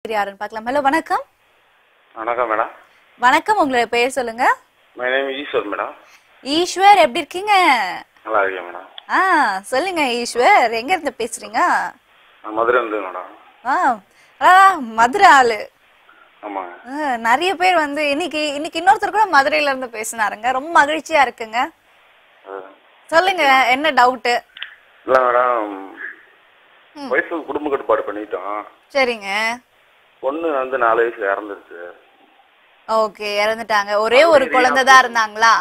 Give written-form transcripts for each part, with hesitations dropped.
யாருன்னு பார்க்கலாம். ஹலோ வணக்கம். வணக்கம் மேடம். வணக்கம், உங்களோட பேர் சொல்லுங்க. My name Ishwar madam. Ishwar, எப்படி இருக்கீங்க? நல்லா இருக்கேன் மேடம். சொல்லுங்க ஈஸ்வர், எங்க இருந்து பேசுறீங்க? நான் மதுரை இருந்து மேடம். மதுரை ஆளு. ஆமாங்க. நிறைய பேர் வந்து இன்னைக்கு இன்னொருத்தர் கூட மதுரையில இருந்து பேசினாருங்க. ரொம்ப மகிழ்ச்சியா இருக்குங்க. சொல்லுங்க, என்ன டவுட்? இல்ல மேடம், வயசுக்கு குடும்ப கட்டுப்பாடு பண்ணிட்டோம். சரிங்க. பொண்ணு வந்து 4 வயசுல இறந்துருச்சு. ஓகே, இறந்துட்டாங்க. ஒரே ஒரு குழந்தை தான் இருந்தாங்களா?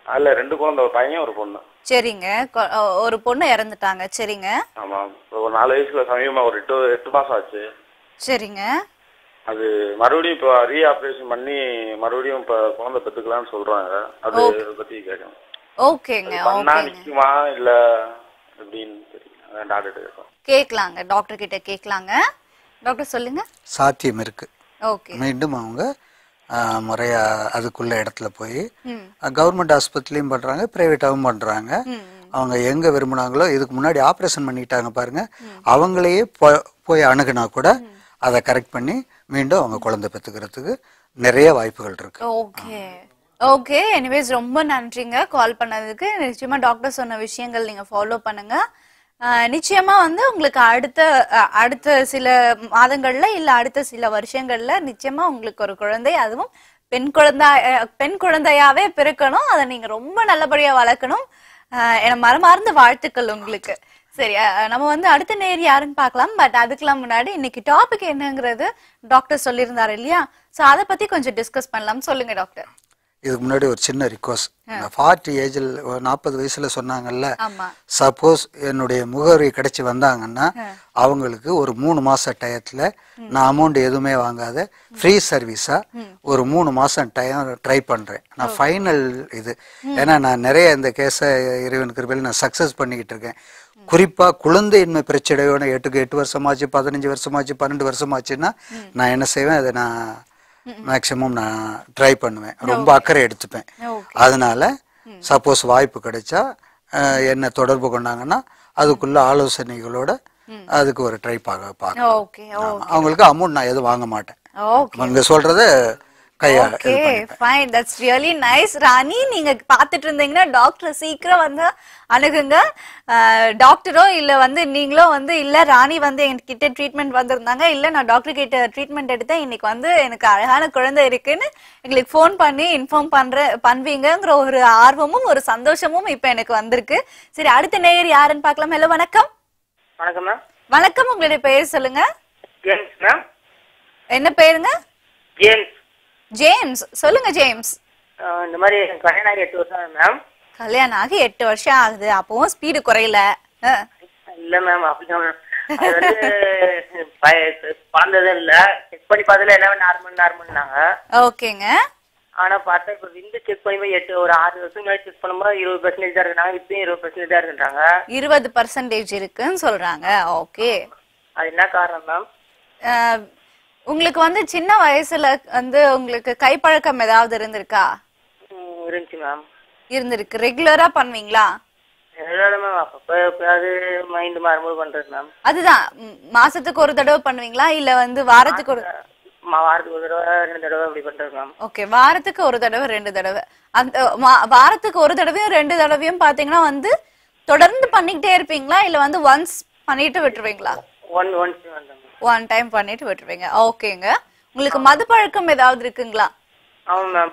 அல்ல, 2 குழந்தை, ஒரு பையன் ஒரு பொண்ணு. சரிங்க, ஒரு பொண்ணு இறந்துட்டாங்க. சரிங்க. ஆமா, ஒரு 4 வயசுல சமயமா ஒரு 8 மாசம் ஆச்சு. சரிங்க. அது மறுபடியும் இப்போ ரீஆபரேஷன் பண்ணி மறுபடியும் இப்போ குழந்தை பெற்றுக்கலாம்னு சொல்றாங்க. அது பத்தி கேட்கணும். ஓகேங்க. நிக்குமா இல்ல எப்படின்னு தெரியல, டாக்டர் கேட்கலாங்க, டாக்டர் கிட்ட கேட்கலாங்க. டாக்டர் சொல்லுங்க. சாத்தியம் இருக்கு. ஓகே. மீண்டும் அவங்க முறையா அதுக்குள்ள இடத்துல போய் கவர்மெண்ட் ஆஸ்பத்திரியும் பண்றாங்க, பிரைவேட்டாவும் பண்றாங்க. அவங்க எங்க விரும்பினாங்களோ, இதுக்கு முன்னாடி ஆப்ரேஷன் பண்ணிட்டாங்க பாருங்க, அவங்களையே போய் அணுகுனா கூட அதை கரெக்ட் பண்ணி மீண்டும் அவங்க குழந்தை பெற்றுக்கிறதுக்கு நிறைய வாய்ப்புகள் இருக்கு. Okay okay. எனிவேஸ், ரொம்ப நன்றிங்க கால் பண்ணதுக்கு. நிச்சயமா டாக்டர் சொன்ன விஷயங்கள் நீங்க ஃபாலோ பண்ணுங்க. நிச்சயமா வந்து உங்களுக்கு அடுத்த சில மாதங்கள்ல இல்ல அடுத்த சில வருஷங்கள்ல நிச்சயமா உங்களுக்கு ஒரு குழந்தை, அதுவும் பெண் குழந்தையாவே பிறக்கணும். அதை நீங்க ரொம்ப நல்லபடியா வளர்க்கணும். மனமார்ந்த வாழ்த்துக்கள் உங்களுக்கு. சரி, நம்ம வந்து அடுத்த நேர் யாருன்னு பார்க்கலாம். பட் அதுக்கெல்லாம் முன்னாடி இன்னைக்கு டாபிக் என்னங்கிறது டாக்டர் சொல்லியிருந்தாரு இல்லையா? சோ அதை பத்தி கொஞ்சம் டிஸ்கஸ் பண்ணலாம். சொல்லுங்க டாக்டர். இதுக்கு முன்னாடி ஒரு சின்ன ரிக்வஸ்ட். 40 ஏஜில் 40 வயசுல சொன்னாங்கல்ல, ஆமா. சப்போஸ் என்னுடைய முகவரி கிடைச்சி வந்தாங்கன்னா அவங்களுக்கு ஒரு 3 மாச டயத்துல நான் அமௌண்ட் எதுவுமே வாங்காத ஃப்ரீ சர்வீஸா ஒரு 3 மாசம் டைம் ட்ரை பண்றேன். நான் ஃபைனல் இது, ஏன்னா நான் நிறைய இந்த கேஸை இறைவன் கிருபையில நான் சக்சஸ் பண்ணிக்கிட்டு இருக்கேன். குறிப்பா குழந்தையின்மை பிரச்சனையோட 8 வருஷமாச்சு, 15 வருஷமாச்சு, 12 வருஷமாச்சுன்னா நான் என்ன செய்வேன், அதை நான் மேக்சிமம் நான் ட்ரை பண்ணுவேன், ரொம்ப அக்கறை எடுத்துப்பேன். அதனால சப்போஸ் வாய்ப்பு கிடைச்சா என்ன தொடர்பு கொண்டாங்கன்னா அதுக்குள்ள ஆலோசனைகளோட அதுக்கு ஒரு ட்ரை பார்க்க. அவங்களுக்கு அமௌண்ட் நான் எதுவும் வாங்க மாட்டேன். அவங்க சொல்றத okay, fine, that's really nice. Rani, நீங்க பாத்துட்டு இருந்தீங்கன்னா டாக்டர் சீக்கிரம் வந்து அணுகுங்க. டாக்டரோ இல்ல வந்து நீங்களோ வந்து இல்ல ராணி வந்து என்கிட்ட ட்ரீட்மெண்ட் வந்திருந்தாங்க, இல்ல நான் டாக்டர் கிட்ட ட்ரீட்மெண்ட் எடுத்தேன், இன்னைக்கு வந்து எனக்கு அழகான குழந்தை இருக்குன்னு எங்களுக்கு போன் பண்ணி இன்ஃபார்ம் பண்ணுவீங்கிற ஒரு ஆர்வமும் ஒரு சந்தோஷமும் இப்ப எனக்கு வந்திருக்கு. சரி, அடுத்த நேயர் யாருன்னு பார்க்கலாம். ஹலோ வணக்கம். வணக்கம் மேம். வணக்கம், உங்களுடைய பெயர் சொல்லுங்க. James ma'am. என்ன பேருங்க? ஜேம்ஸ். ஜேம்ஸ், சொல்லுங்க ஜேம்ஸ். இந்த மாதிரி கல்யாணம் ஆகி 8 வருஷம் மேம். கல்யாணம் ஆகி 8 வருஷம் ஆகுது, அப்பவும் ஸ்பீடு குறையல. இல்ல மேம், அப்படிதான் மேம். அது வந்து பழந்ததே இல்ல, செக் பண்ணி பார்த்ததுல எல்லாமே நார்மல்னாங்க. ஓகேங்க. ஆனா பார்த்தா இப்ப விந்து செக் பண்ணி ஒரு 6 வருஷம் முன்னாடி செக் பண்ணும்போது 20% தான் இருந்தாங்க, இப்பயும் 20% தான் இருக்காங்க. 20% இருக்குன்னு சொல்றாங்க. ஓகே, அது என்ன காரணம் மேம்? உங்களுக்கு வந்து சின்ன வயசுல வந்து உங்களுக்கு கைப்பழக்கம் ஏதாவது இருந்திருக்கா? இருந்துச்சு மேம். இருந்திருக்கு. ரெகுலரா பண்ணுவீங்களா? மைண்ட் மாறும்போது பண்றது மேம். அதுதான், மாசத்துக்கு ஒரு தடவை பண்ணுவீங்களா இல்ல வந்து வாரத்துக்கு ஒரு தடவை 2 தடவை அப்படி பண்றது மேம். ஓகே, வாரத்துக்கு ஒரு தடவை 2 தடவை. அந்த வாரத்துக்கு ஒரு தடவையும் 2 தடவையும் பாத்தீங்கன்னா வந்து தொடர்ந்து பண்ணிக்கிட்டே இருப்பீங்களா இல்ல வந்து ஒன்ஸ் பண்ணிட்டு விட்டுருவீங்களா? ஒன் டைம் பண்ணிட்டு விட்டுருவீங்க. ஓகேங்க. உங்களுக்கு மது பழக்கம் ஏதாவது இருக்குங்களா? ஆமா மேம்,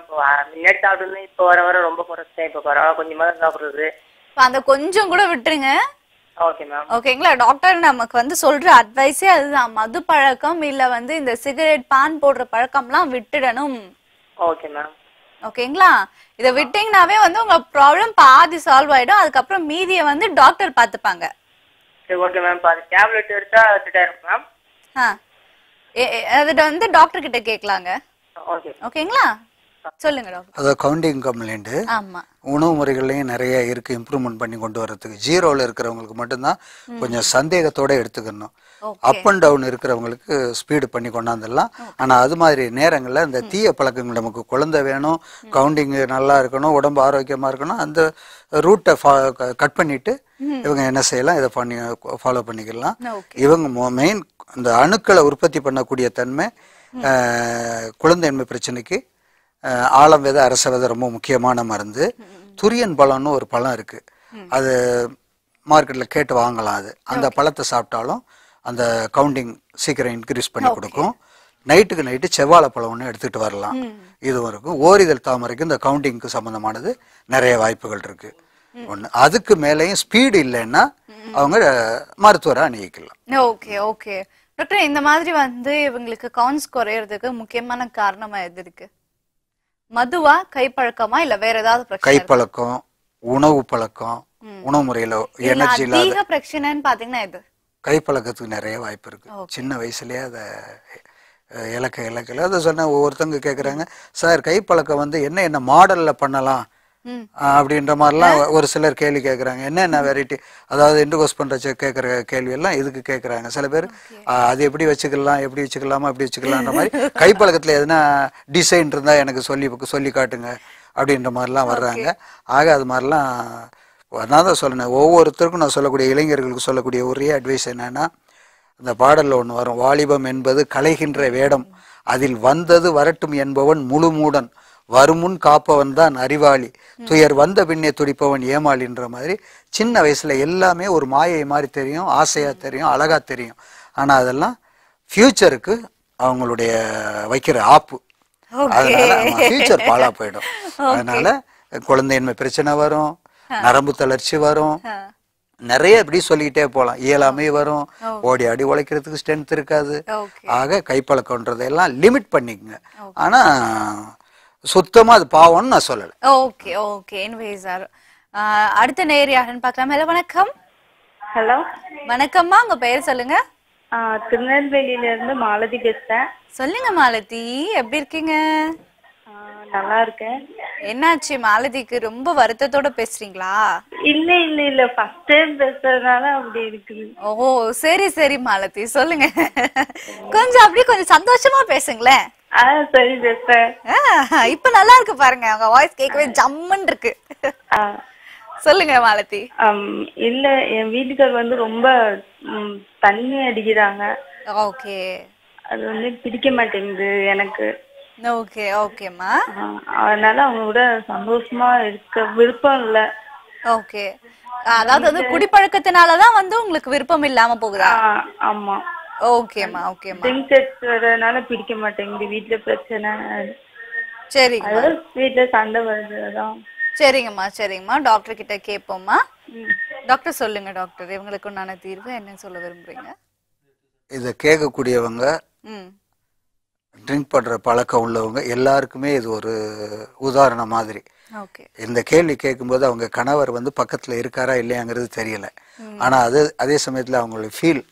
முன்னாடி சாப்பிட்டு இப்ப வர ரொம்ப குறைச்சேன். இப்ப கொஞ்சமா சாப்பிடுறது. அந்த கொஞ்சம் கூட விட்டுருங்க. Okay ma'am. ஓகேங்களா? டாக்டர் நமக்கு வந்து சொல்ற அட்வைஸே அதுதான், மது பழக்கம் இல்ல வந்து இந்த சிகரெட் பான் போடுற பழக்கம்லாம் விட்டுடணும். Okay ma'am. ஓகேங்களா? இத விட்டீங்கன்னாவே வந்து உங்க ப்ராப்ளம் பாதி சால்வ் ஆயிடும். அதுக்கப்புறம் மீதியை வந்து டாக்டர் பாத்துப்பாங்க. சரி, ஓகே மேம். டேப்லெட் எடுத்தா செட் ஆயிடும் மேம். அது வந்து டாக்டர் கிட்ட கேட்கலாங்க. ஓகேங்களா? சொல்லுங்க டாக்டர். அதாவது கவுண்டிங் கம்ப்ளைண்ட் உணவு முறைகள்லயும் நிறைய இருக்கு, இம்ப்ரூவ்மெண்ட் பண்ணி கொண்டு வரதுக்கு. 0ல இருக்கிறவங்களுக்கு மட்டும்தான் கொஞ்சம் சந்தேகத்தோட எடுத்துக்கணும். அப் அண்ட் டவுன் இருக்கிறவங்களுக்கு ஸ்பீடு பண்ணி கொண்டாந்துடலாம். ஆனா அது மாதிரி நேரங்கள்ல இந்த தீய பழக்கங்கள், நமக்கு குழந்தை வேணும், கவுண்டிங் நல்லா இருக்கணும், உடம்பு ஆரோக்கியமா இருக்கணும், அந்த ரூட்டை கட் பண்ணிட்டு இவங்க என்ன செய்யலாம், இதை பண்ணி ஃபாலோ பண்ணிக்கலாம். இவங்க மெயின் இந்த அணுக்களை உற்பத்தி பண்ணக்கூடிய தன்மை குழந்தையின்மை பிரச்சனைக்கு ஆலம் விதை அரச விதை ரொம்ப முக்கியமான மருந்து. துரியன் பழம்னு ஒரு பழம் இருக்கு, அது மார்க்கெட்டில் கேட்டு வாங்கலாம். அது அந்த பழத்தை சாப்பிட்டாலும் அந்த கவுண்டிங் சீக்கிரம் இன்க்ரீஸ் பண்ணி கொடுக்கும். நைட்டுக்கு நைட்டு செவ்வாழை பழம் ஒன்று எடுத்துகிட்டு வரலாம். இதுவும் இருக்கும். ஓரிதழ் தாமரைக்கு இந்த கவுண்டிங்க்கு சம்மந்தமானது நிறைய வாய்ப்புகள் இருக்கு. ஒன்று அதுக்கு மேலேயும் ஸ்பீடு இல்லைன்னா அவங்க மருத்துவரை அணுகிக்கலாம். ஓகே ஓகே டாக்டர், இந்த மாதிரி வந்து இவங்களுக்கு கவுன்ஸ் குறையறதுக்கு முக்கியமான காரணமா எது இருக்கு? மதுவா, கைப்பழக்கமா, இல்ல வேற ஏதாவது பிரச்சனை? கைப்பழக்கம், உணவு பழக்கம், உணவு முறையில எனர்ஜி இல்லாத பிரச்சனைன்னு பாத்தீங்கன்னா இது கைப்பழக்கத்துக்கு நிறைய வாய்ப்பு இருக்கு. சின்ன வயசுலயே அதை இலக்கல அதை சொன்ன ஒவ்வொருத்தவங்க கேக்குறாங்க, சார் கைப்பழக்கம் வந்து என்ன மாடல்ல பண்ணலாம் அப்படின்ற மாதிரிலாம் ஒரு சிலர் கேள்வி கேட்குறாங்க. என்னென்ன வெரைட்டி, அதாவது இன்டர்கோர்ஸ் பண்ற கேட்குற கேள்வி எல்லாம் இதுக்கு கேட்குறாங்க. சில பேர் அது எப்படி வச்சுக்கலாம், எப்படி வச்சுக்கலாமா, எப்படி வச்சுக்கலான்ற மாதிரி கைப்பழக்கத்தில் எதுனா டிசைன் இருந்தால் எனக்கு சொல்லி காட்டுங்க அப்படின்ற மாதிரிலாம் வர்றாங்க. ஆக அது மாதிரிலாம் நான் தான் சொல்லணும். ஒவ்வொருத்தருக்கும் நான் சொல்லக்கூடிய இளைஞர்களுக்கு சொல்லக்கூடிய ஒரே அட்வைஸ் என்னன்னா, இந்த பாடலில் ஒன்று வரும், வாலிபம் என்பது கலைகின்ற வேடம், அதில் வந்தது வரட்டும் என்பவன் முழு மூடன், வருமுன் காப்பவன் தான் அறிவாளி, துயர் வந்த பின்னே துடிப்பவன் ஏமாளின்ற மாதிரி சின்ன வயசுல எல்லாமே ஒரு மாயை மாதிரி தெரியும், ஆசையா தெரியும், அழகா தெரியும். ஆனா அதெல்லாம் ஃபியூச்சருக்கு அவங்களுடைய வைக்கிற ஆப்பு. அதனால ஃபியூச்சர் பாழா போயிடும். அதனால குழந்தையின்மை பிரச்சனை வரும், நரம்பு தளர்ச்சி வரும், நிறைய இப்படி சொல்லிக்கிட்டே போகலாம். இயலாமை வரும், ஓடி ஆடி உழைக்கிறதுக்கு ஸ்ட்ரென்த் இருக்காது. ஆக கைப்பழக்கம்ன்றதெல்லாம் லிமிட் பண்ணிக்கங்க. ஆனா சுத்தமா அது பாவம்னு நான் சொல்லல. Okay okay sir. அடுத்த நேர் யாருன்னு பார்க்கலாம். ஹலோ வணக்கம். ஹலோ வணக்கம்மா, உங்க பெயர் சொல்லுங்க. திருநெல்வேலியில இருந்து மாலதி பேசுறேன். சொல்லுங்க மாலதி, எப்படி இருக்கீங்க? நல்லா இருக்கேன். என்னாச்சு மாலதிக்கு, ரொம்ப வருத்தத்தோட பேசுறீங்களா? இல்ல இல்ல இல்ல ஃபர்ஸ்ட் டைம் பேசுறதுனால அப்படி இருக்குது. ஓ சரி சரி மாலதி, சொல்லுங்க. கொஞ்சம் அப்படியே கொஞ்சம் சந்தோஷமா பேசுங்களேன். சரி பேசுறேன். இப்ப நல்லா இருக்கு பாருங்க, உங்க வாய்ஸ் கேட்கவே ஜம்முன்னு இருக்கு. சொல்லுங்க மாலதி. இல்ல என் வீட்டுக்கார் வந்து ரொம்ப தண்ணி அடிக்கிறாங்க. ஓகே. அது வந்து பிடிக்க மாட்டேங்குது எனக்கு. ஓகே ஓகேம்மா. அதனால அவங்க கூட சந்தோஷமா இருக்க விருப்பம் இல்ல. ஓகே, அதாவது வந்து குடிப்பழக்கத்தினாலதான் வந்து உங்களுக்கு விருப்பம் இல்லாம போகுதா? ஆமா. ஓகேம்மா ஓகேம்மா. ட்ரிங்க்ஸ் எடுத்துறதுனால பிடிக்க மாட்டேங்குது, வீட்டுல பிரச்சனை. சரிங்க, வீட்டுல சண்டை வருதுதான். சரிங்கம்மா சரிங்கம்மா, டாக்டர் கிட்ட கேட்போம்மா. டாக்டர் சொல்லுங்க டாக்டர், இவங்களுக்கு உண்டான தீர்வு என்ன சொல்ல விரும்புறீங்க? இதை கேட்கக்கூடியவங்க ட்ரிங்க் பண்ற பழக்கம் உள்ளவங்க எல்லாருக்குமே இது ஒரு உதாரணம் மாதிரி. இந்த கேள்வி கேட்கும்போது அவங்க கணவர் வந்து பக்கத்துல இருக்காரா இல்லையாங்கிறது தெரியல. ஆனா அதே சமயத்துல அவங்களோட ஃபீல்,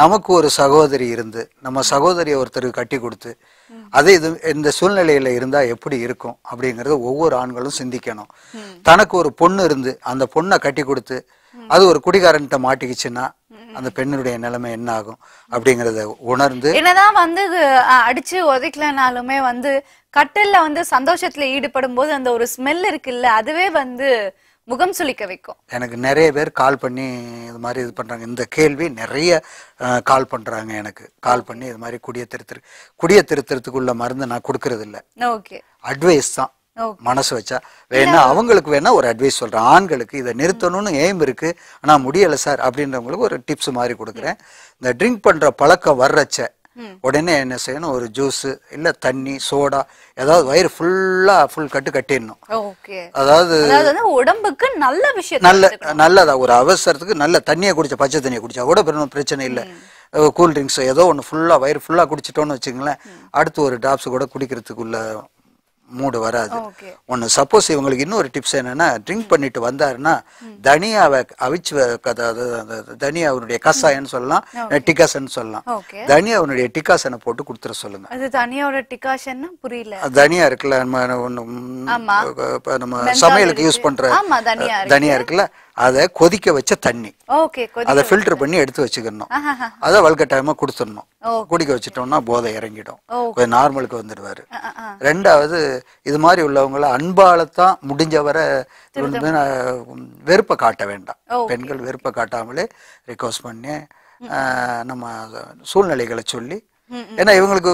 நமக்கு ஒரு சகோதரி இருந்து நம்ம சகோதரியை ஒருத்தருக்கு கட்டி கொடுத்து அதே இந்த சூழ்நிலையில இருந்தா எப்படி இருக்கும் அப்படிங்கறத ஒவ்வொரு ஆண்களும் சிந்திக்கணும். தனக்கு ஒரு பொண்ணு இருந்து அந்த பொண்ணை கட்டி கொடுத்து அது ஒரு குடிகாரன்ட்ட மாட்டிக்கிச்சுன்னா அந்த பெண்ணுடைய நிலைமை என்ன ஆகும் அப்படிங்கறத உணர்ந்து, என்னதான் வந்து அடிச்சு உதைக்கலனாலுமே வந்து கட்டில்ல வந்து சந்தோஷத்துல ஈடுபடும் போது அந்த ஒரு ஸ்மெல் இருக்குல்ல, அதுவே வந்து முகம் சுளிக்க வைக்கும். எனக்கு நிறைய பேர் கால் பண்ணி இது மாதிரி இது பண்றாங்க. இந்த கேள்வி நிறைய கால் பண்றாங்க, எனக்கு கால் பண்ணி இது மாதிரி குடிய திருத்தறதுக்குள்ள மருந்து நான் கொடுக்கறது இல்ல. அட்வைஸ் தான், மனசு வச்சா வேணா அவங்களுக்கு வேணா ஒரு அட்வைஸ் சொல்றேன். ஆண்களுக்கு இதை நிறுத்தணும்னு எய்ம் இருக்கு, ஆனா முடியல சார் அப்படின்றவங்களுக்கு ஒரு டிப்ஸ் மாதிரி கொடுக்குறேன். இந்த ட்ரிங்க் பண்ற பழக்கம் வர்றச்ச உடனே என்ன செய்யணும், ஒரு ஜூஸ் இல்ல தண்ணி சோடா ஏதாவது வயிறு ஃபுல் கட்டிடணும். அதாவது உடம்புக்கு நல்ல விஷயம், நல்லதா ஒரு அவசரத்துக்கு நல்ல தண்ணியை குடிச்சா, பச்சை தண்ணியை குடிச்சா கூட பிரச்சனை இல்லை. கூல் ட்ரிங்க்ஸ் ஏதோ ஒன்று வயிறு ஃபுல்லா குடிச்சிட்டோன்னு வச்சுங்களேன், அடுத்து ஒரு டிராப்ஸ் கூட குடிக்கிறதுக்குள்ள மூடு வராது. ஒன்னு சப்போஸ் இவங்களுக்கு இன்னொரு டிப்ஸ் என்னன்னா, ட்ரிங்க் பண்ணிட்டு வந்தாருன்னா தனியாவை அவிச்சு, தனியாவுடைய கசாயன்னு சொல்லலாம், டிகாசன் சொல்லலாம். தனியாவுடைய டிகாசனை போட்டு கொடுத்துட சொல்லுங்க. அது தனியாவோட டிகாசன் புரியல. தனியா இருக்குல்ல, நம்ம சமையலுக்கு யூஸ் பண்ற தனியா இருக்குல்ல, அதை கொதிக்க வச்ச தண்ணி அதை ஃபில்டர் பண்ணி எடுத்து வச்சுக்கணும். அதை வல்கட்டாயமா கொடுத்துடணும். குடிக்க வச்சுட்டோம்னா போதை இறங்கிடும், கொஞ்சம் நார்மலுக்கு வந்துடுவாரு. ரெண்டாவது, இது மாதிரி உள்ளவங்கள அன்பாலத்தான் முடிஞ்சவரை வெறுப்பை காட்ட வேண்டாம். பெண்கள் வெறுப்பை காட்டாமலே ரிக்வஸ்ட் பண்ணி நம்ம சூழ்நிலைகளை சொல்லி, ஏன்னா இவங்களுக்கு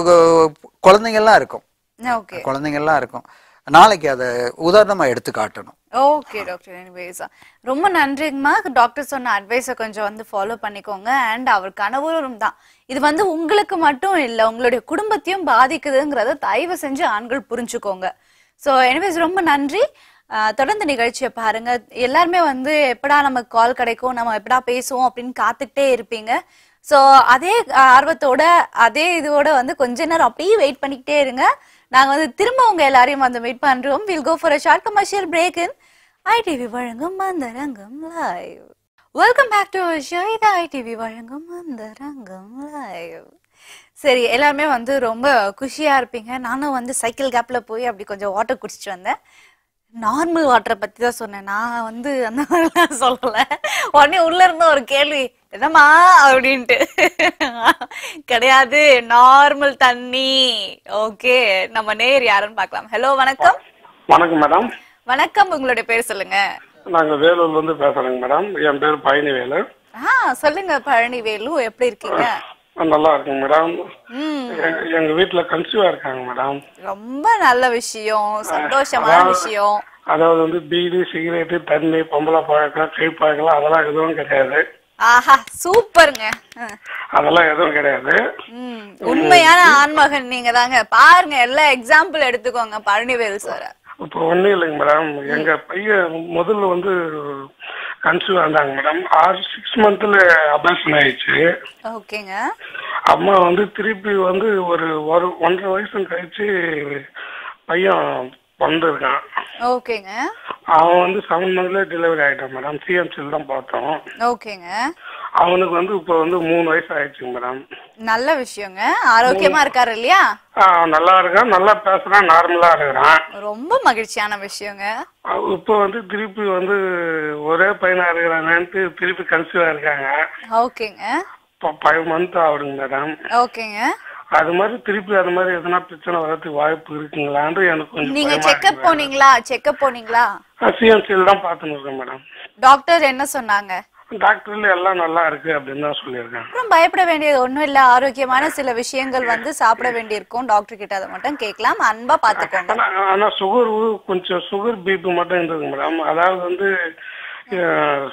குழந்தைங்கள்லாம் இருக்கும், குழந்தைங்கள்லாம் இருக்கும், நாளைக்கு அதை உதாரணமா எடுத்து காட்டணும். ஓகே டாக்டர், எனிவேஸ் ரொம்ப நன்றிங்கம்மா. டாக்டர் சொன்ன அட்வைஸை கொஞ்சம் வந்து ஃபாலோ பண்ணிக்கோங்க. அண்ட் அவர் கனவும் தான், இது வந்து உங்களுக்கு மட்டும் இல்லை, உங்களுடைய குடும்பத்தையும் பாதிக்குதுங்கிறத தயவு செஞ்சு ஆண்கள் புரிஞ்சுக்கோங்க. ஸோ எனிவேஸ் ரொம்ப நன்றி. தொடர்ந்து நிகழ்ச்சியை பாருங்க. எல்லாருமே வந்து எப்படா நமக்கு கால் கிடைக்கும், நம்ம எப்படா பேசுவோம் அப்படின்னு காத்துக்கிட்டே இருப்பீங்க. ஸோ அதே ஆர்வத்தோட அதே இதோட வந்து கொஞ்ச நேரம் அப்படியே வெயிட் பண்ணிக்கிட்டே இருங்க. நாங்க வந்து திரும்ப உங்க எல்லாரையும் வந்து வெயிட் பண்றோம். Will go for a short commercial break in ITV வழங்கும் Mantharangam live. Welcome back to show. இது ITV வழங்கும் மந்தரங்கம் லைவ். சரி, எல்லாருமே வந்து ரொம்ப குஷியா இருப்பீங்க. நானும் வந்து சைக்கிள் கேப்ல போய் அப்படி கொஞ்சம் வாட்டர் குடிச்சிட்டு வந்தேன். நார்மல் வாட்டரை பத்தி தான் சொன்னேன், நான் வந்து அந்த மாதிரிலாம் சொல்லல. உடனே உள்ள இருந்து ஒரு கேள்வி, என்னம்மா அப்படின்ட்டு. கிடையாது, நார்மல் தண்ணி. ஓகே, நம்ம நேர் யாருன்னு பார்க்கலாம். ஹலோ, வணக்கம். வணக்கம் மேடம். வணக்கம், உங்களுடைய பேர் சொல்லுங்க. நாங்க வேலூர்ல இருந்து பேசுறேங்க மேடம். என் பேர் பழனிவேலு. சொல்லுங்க பழனிவேலு, எப்படி இருக்கீங்க? நல்லா இருக்குங்க மேடம். எங்க வீட்டுல கன்சீவா இருக்காங்க மேடம். ரொம்ப நல்ல விஷயம், சந்தோஷமான விஷயம். அதாவது வந்து பீடி, சிகரெட்டு, தண்ணி, பொம்பளை பழக்கம், கை பழக்கம் அதெல்லாம் எதுவும் கிடையாது. ஆஹா, சூப்பருங்க. அதெல்லாம் எதுவும் கிடையாது. உண்மையான ஆண்மகன் நீங்க தாங்க. பாருங்க, எல்லா எக்ஸாம்பிள் எடுத்துக்கோங்க பழனிவேல் சார். இப்போ ஒண்ணும் இல்லைங்க மேடம், எங்க பையன் முதல்ல வந்து கன்சீவ் ஆனாங்க மேடம். 6 மந்த்ல அபார்ஷன் ஆயிடுச்சு. ஓகேங்க. அம்மா வந்து திருப்பி வந்து ஒரு 1.5 வயசு கழிச்சு பையன் வந்திருக்கான். ஓகேங்க. அவன் வந்து 7 மந்த்ல டெலிவரி ஆயிட்டான் மேடம். சிஎம்சியில் தான் பார்த்தோம். ஓகேங்க. அவனுக்கு வந்து இப்ப வந்து 3 வயசு ஆயிடுச்சுங்க மேடம். நல்ல விஷயங்க. ஆரோக்கியமா இருக்காரு இல்லையா? நல்லா இருக்கான், நல்லா பேசுறான், நார்மலா இருக்கிறான். ரொம்ப மகிழ்ச்சியான விஷயங்க. இப்ப வந்து திருப்பி வந்து ஒரே பையனா இருக்கிறாங்கன்ட்டு திருப்பி கன்சீவா இருக்காங்க. ஓகேங்க. 5 மந்த் ஆகுதுங்க மேடம். ஓகேங்க. அது மாதிரி திருப்பி அது மாதிரி எதனா பிரச்சனை வரதுக்கு வாய்ப்பு இருக்குங்களான்னு எனக்கு கொஞ்சம். நீங்க செக்அப் போனீங்களா? செக்அப் போனீங்களா? சிஎம்சியில் தான் பார்த்துன்னு இருக்கேன் மேடம். டாக்டர் என்ன சொன்னாங்க? டாக்டர்ல எல்லாம் நல்லா இருக்கு அப்படின்னு தான் சொல்லியிருக்காங்க. அப்புறம் பயப்பட வேண்டியது ஒண்ணும் இல்ல. ஆரோக்கியமான சில விஷயங்கள் வந்து சாப்பிட வேண்டியிருக்கும். டாக்டர் கிட்ட அதை மட்டும் கேட்கலாம். அன்பா பாத்துக்கோங்க. ஆனா கொஞ்சம் சுகர் பிபி மட்டும் இருந்தது மேடம். அதாவது வந்து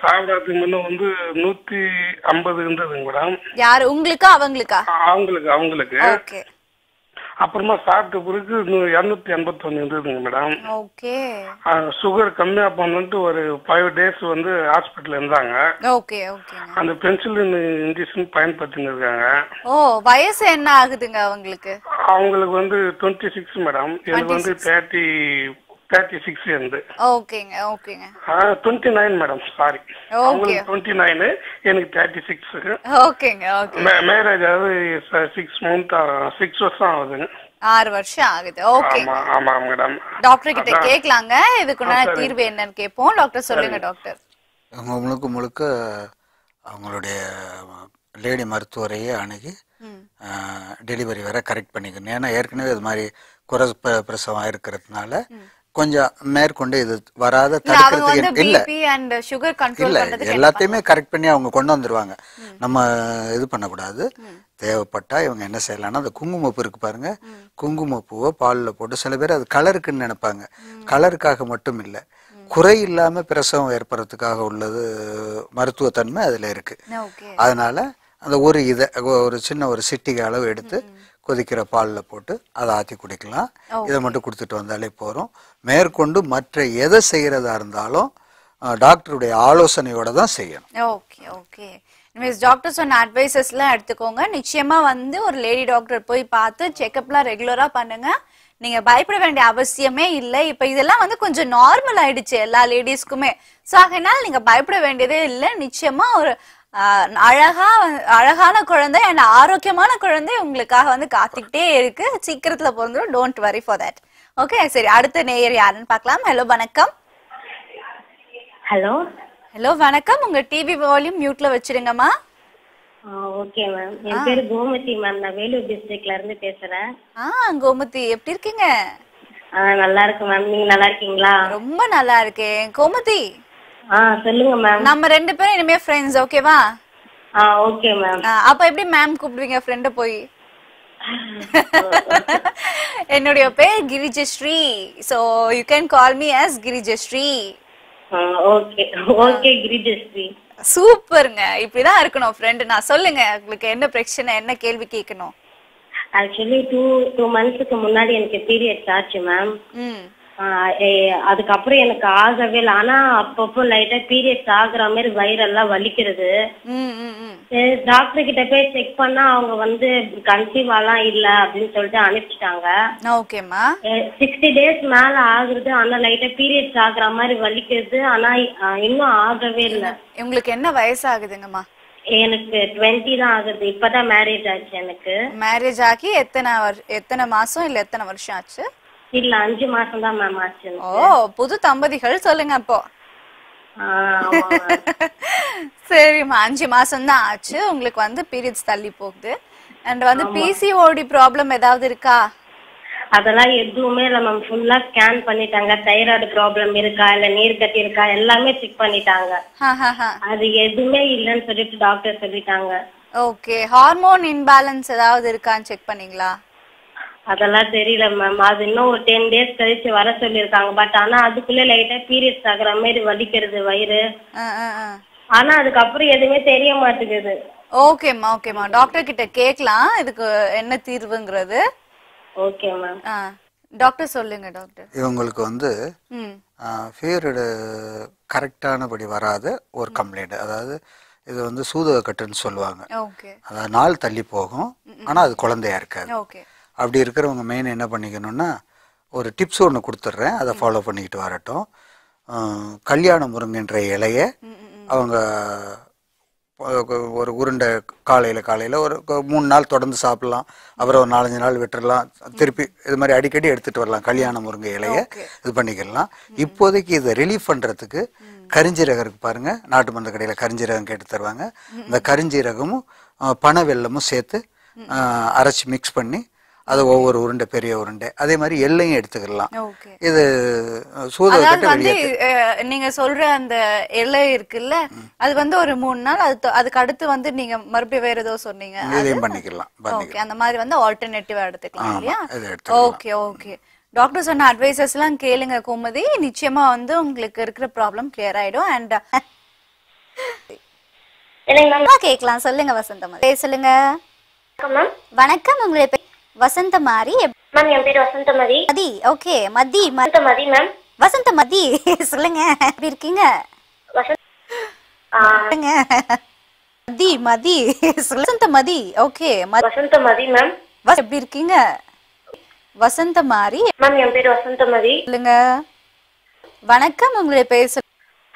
சாப்பிடறதுக்கு முன்ன வந்து 150 இருந்ததுங்க மேடம். யாரு, உங்களுக்கா அவங்களுக்கா? அவங்களுக்கு. ஓகே. அப்புறமா சாப்பிட்ட பிறகு 281 இருந்ததுங்க மேடம். ஓகே. சுகர் கம்மியா பண்ணிட்டு ஒரு 5 days வந்து ஹாஸ்பிட்டல் இருந்தாங்க. ஓகே. ஓகே. அந்த பென்சிலின் இன்ஜெக்ஷன் பயன்படுத்தின்னு இருக்காங்க. ஓ, வயசு என்ன ஆகுதுங்க அவங்களுக்கு? அவங்களுக்கு வந்து 26 மேடம். எனக்கு வந்து 36 இருந்து. ஓகேங்க. ஓகேங்க. 29 மேடம், சாரி. அவங்களுக்கு 29, எனக்கு 36. ஓகேங்க. ஓகே. மேரேஜ் ஆகுது 6 வருஷம் ஆகுதுங்க. 6 வருஷம் ஆகுது. ஓகே. ஆமா மேடம். டாக்டர் கிட்ட கேட்கலாங்க, இதுக்குண்டான தீர்வு என்னன்னு கேட்போம். டாக்டர் சொல்லுங்க டாக்டர். முழுக்க அவங்களுடைய லேடி மருத்துவரையே அணுகி டெலிவரி வரை கரெக்ட் பண்ணிக்கணும். ஏன்னா ஏற்கனவே இது மாதிரி பிரசவம் இருக்கிறதுனால கொஞ்சம் மேற்கொண்டு இது வராத தடுக்கிறதுக்கு இல்ல, எல்லாத்தையுமே கரெக்ட் பண்ணி அவங்க கொண்டு வந்துருவாங்க. நம்ம இது பண்ணக்கூடாது. தேவைப்பட்டா இவங்க என்ன செய்யலாம்னா, அந்த குங்குமப்பூ இருக்கு பாருங்க, குங்குமப்பூவை பாலில் போட்டு, சில பேர் அது கலருக்குன்னு நினைப்பாங்க. கலருக்காக மட்டும் இல்லை, குறை இல்லாம பிரசவம் ஏற்படுறதுக்காக உள்ளது மருத்துவத்தன்மை அதுல இருக்கு. அதனால அந்த ஒரு சின்ன ஒரு சிட்டிகை அளவு எடுத்து கொதிக்கிற பாலில் போட்டு அதை ஆற்றி குடிக்கலாம். இதை மட்டும் கொடுத்துட்டு வந்தாலே போகிறோம். மேற்கொண்டு மற்ற எதை செய்கிறதா இருந்தாலும் டாக்டருடைய ஆலோசனையோட தான் செய்யணும். ஓகே. ஓகே. டாக்டர் சொன்ன அட்வைசஸ்லாம் எடுத்துக்கோங்க. நிச்சயமா வந்து ஒரு லேடி டாக்டர் போய் பார்த்து செக்அப்லாம் ரெகுலரா பண்ணுங்க. நீங்க பயப்பட வேண்டிய அவசியமே இல்லை. இப்ப இதெல்லாம் வந்து கொஞ்சம் நார்மல் ஆயிடுச்சு எல்லா லேடிஸ்க்குமே. ஸோ அதனால நீங்க பயப்பட வேண்டியதே இல்லை. நிச்சயமா ஒரு அழகான குழந்தை அண்ட் ஆரோக்கியமான குழந்தை உங்களுக்காக வந்து காத்துக்கிட்டே இருக்கு. சீக்கிரத்துல பிறந்துடும். Don't worry for that. Okay. சரி, அடுத்த நேயர் யாருன்னு பார்க்கலாம். ஹலோ, வணக்கம். ஹலோ வணக்கம். உங்க டிவி வால்யூம் மியூட்ல வச்சிருங்கம்மா. Okay ma'am. என் பேரு கோமதி மேம். நான் வேலூர் டிஸ்ட்ரிக்ட்ல இருந்து பேசுறேன். கோமதி, எப்படி இருக்கீங்க? நல்லா இருக்கு மேம். நீங்க நல்லா இருக்கீங்களா? ரொம்ப நல்லா இருக்கேன் கோமதி. சொல்லுங்க மேம். நம்ம 2 பேரும் இனிமே ஃப்ரெண்ட்ஸ், ஓகேவா? Okay ma'am. அப்ப எப்படி மேம் கூப்பிடுவீங்க ஃப்ரெண்ட போய்? என்னுடைய பேர் Girijasri, so you can call me as Girijasri. Okay okay Girijasri. சூப்பருங்க, இப்படிதான் இருக்கணும் ஃப்ரெண்ட். நான் சொல்லுங்க, உங்களுக்கு என்ன பிரச்சனை, என்ன கேள்வி கேட்கணும்? ஆக்சுவலி 2 monthsக்கு முன்னாடி எனக்கு பீரியட்ஸ் ஆச்சு மேம். அதுக்கப்புறம் எனக்கு ஆகவே இல்லை. ஆனா அப்பப்போ லைட்டா பீரியட்ஸ் ஆகுற மாதிரி வயிறெல்லாம் வலிக்கிறது. டாக்டர் கிட்ட போய் செக் பண்ணா அவங்க வந்து கன்சீவாலாம் இல்ல அப்படின்னு சொல்லிட்டு அனுப்பிச்சிட்டாங்க. ஓகேமா. 60 days மேல ஆகுறது, ஆனா லைட்டா பீரியட்ஸ் ஆகுற மாதிரி வலிக்கிறது, ஆனா இன்னும் ஆகவே இல்லை. உங்களுக்கு என்ன வயசு ஆகுதுங்கம்மா? எனக்கு 20 தான் ஆகுது. இப்பதான் மேரேஜ் ஆச்சு எனக்கு. மேரேஜ் ஆகி எத்தனை மாசம் இல்ல எத்தனை வருஷம் ஆச்சு? இல்ல 5 மாசம் தான் மேம் ஆச்சு. ஓ, புது தம்பதிகள் சொல்லுங்க அப்போ. சரிம்மா, 5 மாசம் தான் ஆச்சு, உங்களுக்கு வந்து பீரியட்ஸ் தள்ளி போகுது. அண்ட் வந்து பிசிஓடி ப்ராப்ளம் ஏதாவது இருக்கா? அதெல்லாம் எதுவுமே இல்ல மேம். ஃபுல்லா ஸ்கேன் பண்ணிட்டாங்க. தைராய்டு ப்ராப்ளம் இருக்கா இல்ல நீர் கட்டி இருக்கா எல்லாமே செக் பண்ணிட்டாங்க. அது எதுவுமே இல்லன்னு சொல்லிட்டு டாக்டர் சொல்லிட்டாங்க. ஓகே, ஹார்மோன் இன்பேலன்ஸ் ஏதாவது இருக்கான்னு செக் பண்ணீங்களா? அதெல்லாம் தெரியல மேம். அது இன்னும் ஒரு 10 days கழிச்சு வர சொல்லிருக்காங்க. பட் ஆனா அதுக்குள்ள லைட்டா பீரியட்ஸ் ஆகுற மாதிரி வலிக்கிறது வயிறு. ஆனா அதுக்கப்புறம் எதுவுமே தெரிய மாட்டேங்குது. ஓகேம்மா ஓகேம்மா, டாக்டர் கிட்ட கேட்கலாம் இதுக்கு என்ன தீர்வுங்கிறது. Okay ma'am. டாக்டர் சொல்லுங்க டாக்டர். இவங்களுக்கு வந்து பீரியடு கரெக்டானபடி வராத ஒரு கம்ப்ளைண்ட், அதாவது இது வந்து சூதக கட்டுன்னு சொல்லுவாங்க. அதாவது நாள் தள்ளி போகும், ஆனா அது குழந்தையா இருக்காது. அப்படி இருக்கிறவங்க மெயின் என்ன பண்ணிக்கணும்னா, ஒரு டிப்ஸ் ஒன்று கொடுத்துட்றேன், அதை ஃபாலோ பண்ணிக்கிட்டு வரட்டும். கல்யாண முருங்கன்ற இலையை அவங்க ஒரு உருண்டை காலையில் ஒரு 3 நாள் தொடர்ந்து சாப்பிடலாம், அப்புறம் ஒரு 4-5 நாள் விட்டுடலாம், திருப்பி இது மாதிரி அடிக்கடி எடுத்துகிட்டு வரலாம். கல்யாண முருங்கை இலையை இது பண்ணிக்கலாம். இப்போதைக்கு இதை ரிலீஃப் பண்ணுறதுக்கு கரிஞ்சீரகம் இருக்கு பாருங்க, நாட்டு மருந்து கடையில் கரிஞ்சீரகம் கேட்டு தருவாங்க. இந்த கரிஞ்சீரகமும் பனை வெல்லமும் சேர்த்து அரைச்சி மிக்ஸ் பண்ணி அது ஒவ்வொரு உருண்டை, பெரிய உருண்டை, அதே மாதிரி எல்லையும் எடுத்துக்கலாம். இது வந்து நீங்க சொல்ற அந்த எல்லை இருக்குல்ல, அது வந்து ஒரு 3 நாள், அதுக்கு அடுத்து வந்து நீங்க மறுபடியும் வேற ஏதோ சொன்னீங்க, இதையும் பண்ணிக்கலாம். அந்த மாதிரி வந்து ஆல்டர்னேட்டிவா எடுத்துக்கலாம் இல்லையா? ஓகே ஓகே, டாக்டர் சொன்ன அட்வைசஸ் எல்லாம் கேளுங்க கோமதி, நிச்சயமா வந்து உங்களுக்கு இருக்கிற ப்ராப்ளம் கிளியர் ஆயிடும். அண்ட் கேட்கலாம். சொல்லுங்க வசந்தமாரி, சொல்லுங்க. வணக்கம், உங்களுடைய வசந்தமாரி மேம்? என் பேர் வசந்தமதி. மதி. ஓகே, மதி. வசந்தமதி மேம். வசந்தமதி, சொல்லுங்க, எப்படி இருக்கீங்க? மதி மதி வசந்தமதி. Okay, Vasanthamathi ma'am. எப்படி இருக்கீங்க? வசந்தமாரி மேம், என் பேர் வசந்தமதி. சொல்லுங்க. வணக்கம், உங்களுடைய பேர்